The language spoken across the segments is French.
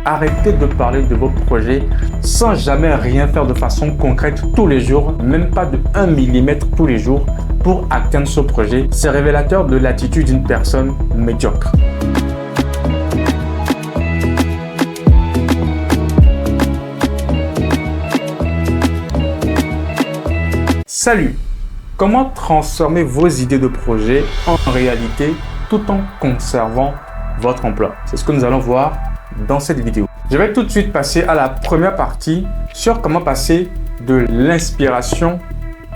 Arrêtez de parler de vos projets sans jamais rien faire de façon concrète tous les jours, même pas de 1 mm tous les jours pour atteindre ce projet. C'est révélateur de l'attitude d'une personne médiocre. Salut! Comment transformer vos idées de projet en réalité tout en conservant votre emploi? C'est ce que nous allons voir dans cette vidéo. Je vais tout de suite passer à la première partie sur comment passer de l'inspiration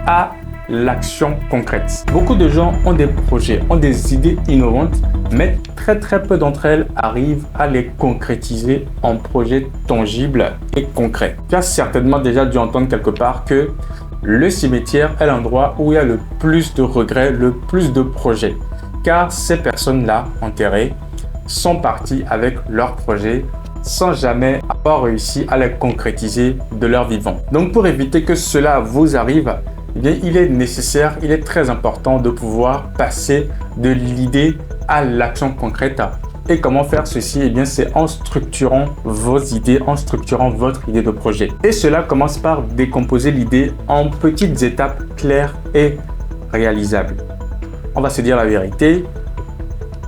à l'action concrète. Beaucoup de gens ont des projets, ont des idées innovantes, mais très peu d'entre elles arrivent à les concrétiser en projets tangibles et concrets. Tu as certainement déjà dû entendre quelque part que le cimetière est l'endroit où il y a le plus de regrets, le plus de projets. Car ces personnes-là, enterrées, sont parties avec leurs projets sans jamais avoir réussi à les concrétiser de leur vivant. Donc pour éviter que cela vous arrive, eh bien, il est nécessaire, il est très important de pouvoir passer de l'idée à l'action concrète. Et comment faire ceci? Eh bien, c'est en structurant vos idées, en structurant votre idée de projet. Et cela commence par décomposer l'idée en petites étapes claires et réalisables. On va se dire la vérité.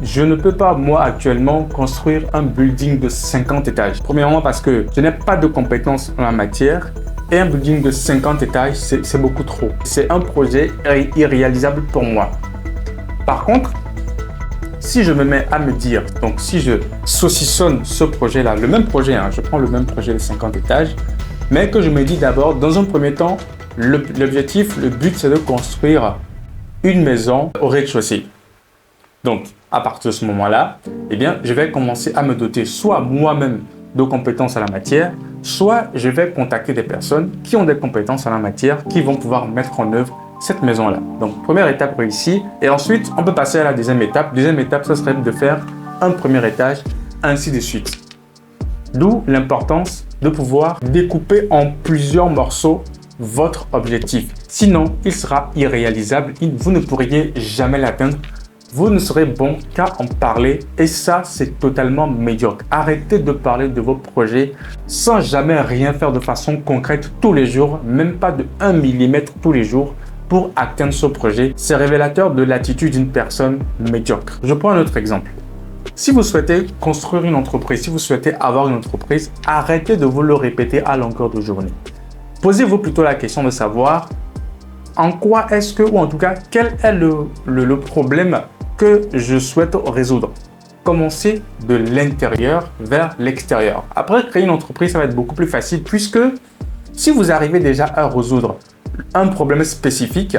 Je ne peux pas, moi, actuellement, construire un building de 50 étages. Premièrement, parce que je n'ai pas de compétences en la matière. Et un building de 50 étages, c'est beaucoup trop. C'est un projet irréalisable pour moi. Par contre, si je me mets à me dire, donc si je saucissonne ce projet-là, le même projet, je prends le même projet de 50 étages, mais que je me dis d'abord, dans un premier temps, l'objectif, le but, c'est de construire une maison au rez-de-chaussée. Donc, à partir de ce moment-là, eh bien, je vais commencer à me doter soit moi-même de compétences en la matière, soit je vais contacter des personnes qui ont des compétences en la matière, qui vont pouvoir mettre en œuvre cette maison-là. Donc, première étape réussie. Et ensuite, on peut passer à la deuxième étape. Deuxième étape, ça serait de faire un premier étage, ainsi de suite. D'où l'importance de pouvoir découper en plusieurs morceaux votre objectif. Sinon, il sera irréalisable. Vous ne pourriez jamais l'atteindre. Vous ne serez bon qu'à en parler et ça, c'est totalement médiocre. Arrêtez de parler de vos projets sans jamais rien faire de façon concrète tous les jours, même pas de 1 mm tous les jours pour atteindre ce projet. C'est révélateur de l'attitude d'une personne médiocre. Je prends un autre exemple. Si vous souhaitez construire une entreprise, si vous souhaitez avoir une entreprise, arrêtez de vous le répéter à longueur de journée. Posez-vous plutôt la question de savoir en quoi est-ce que, ou en tout cas, quel est le problème que je souhaite résoudre. Commencez de l'intérieur vers l'extérieur. Après, créer une entreprise, ça va être beaucoup plus facile puisque si vous arrivez déjà à résoudre un problème spécifique,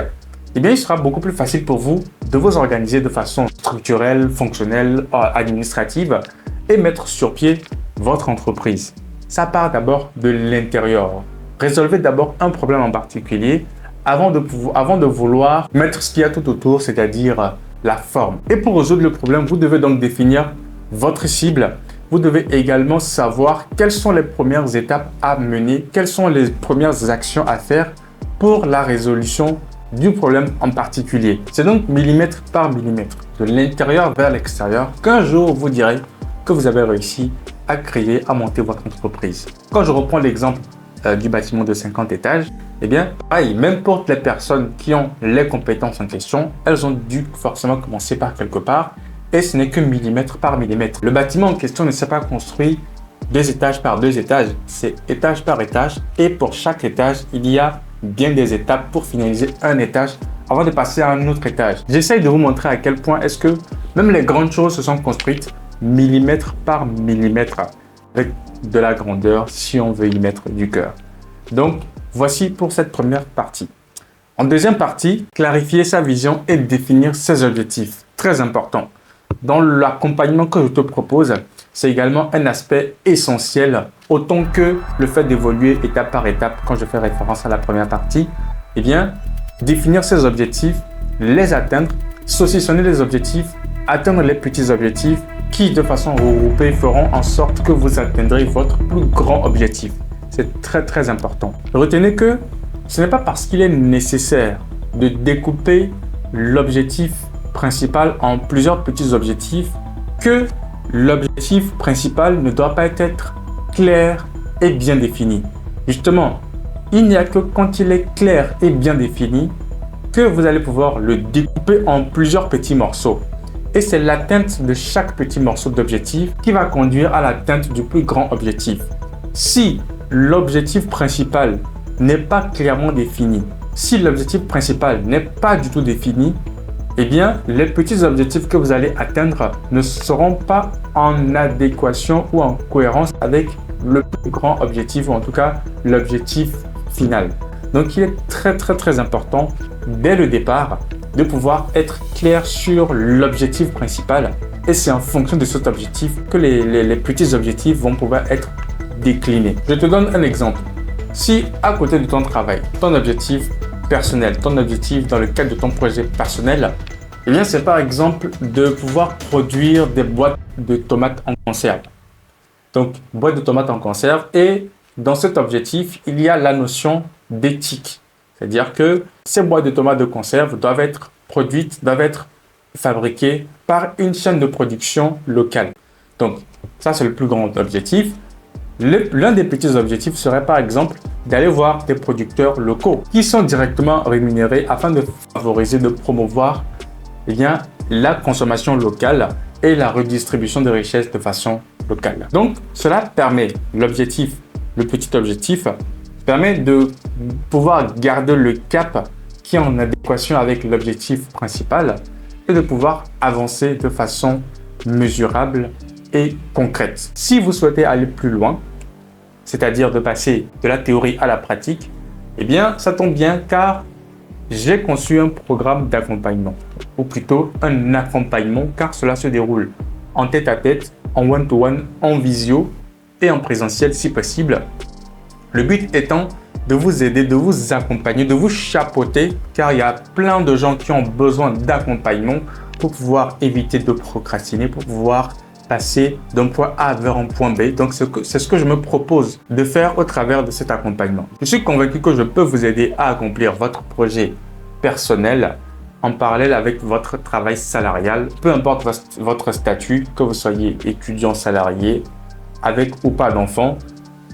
eh bien, il sera beaucoup plus facile pour vous de vous organiser de façon structurelle, fonctionnelle, administrative et mettre sur pied votre entreprise. Ça part d'abord de l'intérieur. Résolvez d'abord un problème en particulier avant de vouloir mettre ce qu'il y a tout autour, c'est-à-dire la forme. Et pour résoudre le problème, vous devez donc définir votre cible. Vous devez également savoir quelles sont les premières étapes à mener, quelles sont les premières actions à faire pour la résolution du problème en particulier. C'est donc millimètre par millimètre, de l'intérieur vers l'extérieur, qu'un jour vous direz que vous avez réussi à créer, à monter votre entreprise. Quand je reprends l'exemple du bâtiment de 50 étages, eh bien, pareil, même pour les personnes qui ont les compétences en question, elles ont dû forcément commencer par quelque part et ce n'est que millimètre par millimètre. Le bâtiment en question ne s'est pas construit 2 étages par 2 étages, c'est étage par étage et pour chaque étage, il y a bien des étapes pour finaliser un étage avant de passer à un autre étage. J'essaye de vous montrer à quel point est-ce que même les grandes choses se sont construites millimètre par millimètre avec de la grandeur si on veut y mettre du cœur. Donc, voici pour cette première partie. En deuxième partie, clarifier sa vision et définir ses objectifs. Très important. Dans l'accompagnement que je te propose, c'est également un aspect essentiel, autant que le fait d'évoluer étape par étape. Quand je fais référence à la première partie, eh bien, définir ses objectifs, les atteindre, saucissonner les objectifs, atteindre les petits objectifs qui, de façon regroupée, feront en sorte que vous atteindrez votre plus grand objectif. C'est très important. Retenez que ce n'est pas parce qu'il est nécessaire de découper l'objectif principal en plusieurs petits objectifs que l'objectif principal ne doit pas être clair et bien défini. Justement, il n'y a que quand il est clair et bien défini que vous allez pouvoir le découper en plusieurs petits morceaux. Et c'est l'atteinte de chaque petit morceau d'objectif qui va conduire à l'atteinte du plus grand objectif. Si l'objectif principal n'est pas clairement défini, si l'objectif principal n'est pas du tout défini, eh bien, les petits objectifs que vous allez atteindre ne seront pas en adéquation ou en cohérence avec le plus grand objectif, ou en tout cas l'objectif final. Donc, il est très important dès le départ de pouvoir être clair sur l'objectif principal. Et c'est en fonction de cet objectif que les petits objectifs vont pouvoir être déclinés. Je te donne un exemple. Si à côté de ton travail, ton objectif personnel, ton objectif dans le cadre de ton projet personnel, eh bien c'est par exemple de pouvoir produire des boîtes de tomates en conserve. Donc, boîtes de tomates en conserve, et dans cet objectif, il y a la notion d'éthique. C'est-à-dire que ces boîtes de tomates de conserve doivent être produites, doivent être fabriquées par une chaîne de production locale. Donc, ça c'est le plus grand objectif. L'un des petits objectifs serait par exemple d'aller voir des producteurs locaux qui sont directement rémunérés afin de favoriser, de promouvoir la consommation locale et la redistribution des richesses de façon locale. Donc, cela permet, le petit objectif, permet de pouvoir garder le cap qui est en adéquation avec l'objectif principal et de pouvoir avancer de façon mesurable et concrète. Si vous souhaitez aller plus loin, c'est-à-dire de passer de la théorie à la pratique, eh bien, ça tombe bien car j'ai conçu un programme d'accompagnement, ou plutôt un accompagnement car cela se déroule en tête-à-tête, en one-to-one, en visio et en présentiel si possible. Le but étant de vous aider, de vous accompagner, de vous chapeauter car il y a plein de gens qui ont besoin d'accompagnement pour pouvoir éviter de procrastiner, pour pouvoir passer d'un point A vers un point B. Donc, c'est ce que je me propose de faire au travers de cet accompagnement. Je suis convaincu que je peux vous aider à accomplir votre projet personnel en parallèle avec votre travail salarial, peu importe votre statut, que vous soyez étudiant, salarié, avec ou pas d'enfant.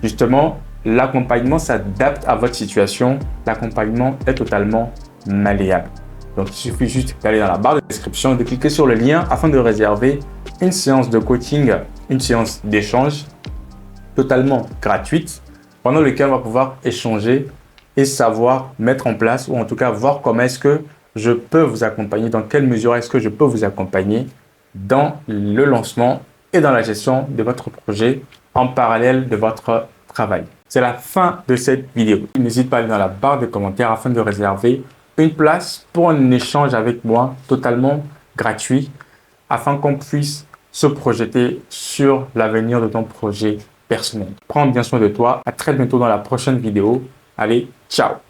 Justement, l'accompagnement s'adapte à votre situation. L'accompagnement est totalement malléable. Donc, il suffit juste d'aller dans la barre de description et de cliquer sur le lien afin de réserver une séance de coaching, une séance d'échange totalement gratuite pendant laquelle on va pouvoir échanger et savoir mettre en place, ou en tout cas voir comment est-ce que je peux vous accompagner, dans quelle mesure est-ce que je peux vous accompagner dans le lancement et dans la gestion de votre projet en parallèle de votre travail. C'est la fin de cette vidéo. N'hésite pas à aller dans la barre de commentaires afin de réserver une place pour un échange avec moi totalement gratuit afin qu'on puisse se projeter sur l'avenir de ton projet personnel. Prends bien soin de toi. À très bientôt dans la prochaine vidéo. Allez, ciao!